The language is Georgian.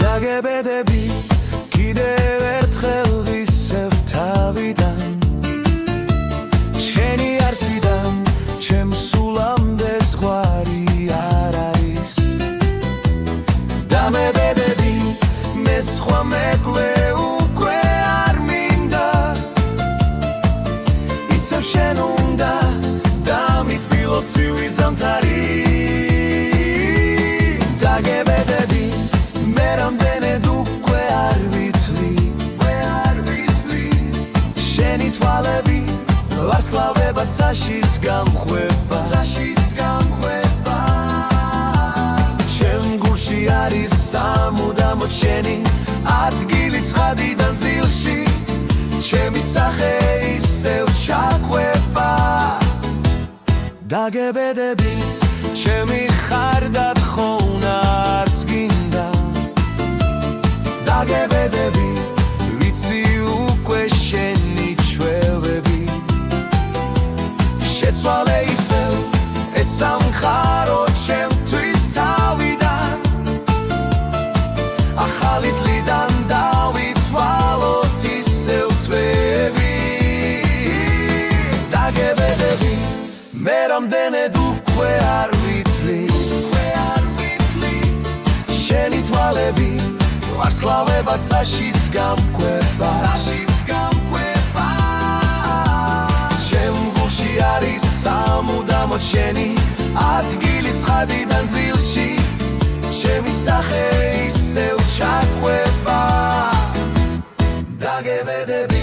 დაგებედები კიდევ ერთხელ ვისევ თავიდან შენი არსიდან ჩემ სულამდე ზღვარი არ არის დამებედები მე სხვა მეკვე უკვე არ მინდა ისევ შენ უნდა დამიტბილო ცივი ზამთარი დაგებედები მე რამდენად უკვე არ ვითვლი შენი თვალები ვარსკვლავებად საშიც გამხვება ჩემ გულში არის სამუდამოდ შენი ადგილი ცხადიდან ძილში ჩემი სახე ისევ ჩაგვება დაგებედები ჩემი ხარდად ხოვნა არც გინდა დაგებედები ვიცი უკვე შენი ჩვევები შეცვალე ისევ ეს სამყარო ჩემთვის თავიდან ახალი დღიდან დავითვალოთ ისევ თვეები დაგებედები მე რამდენად უკვე არ ვითვლი შენი თვალები ვარსკვლავებად საშიც გამყვება ჩემ გულში არის სამუდამოდ შენი ადგილი ცხადიდან ძილში ჩემი სახე ისევ ჩაგვება დაგებედები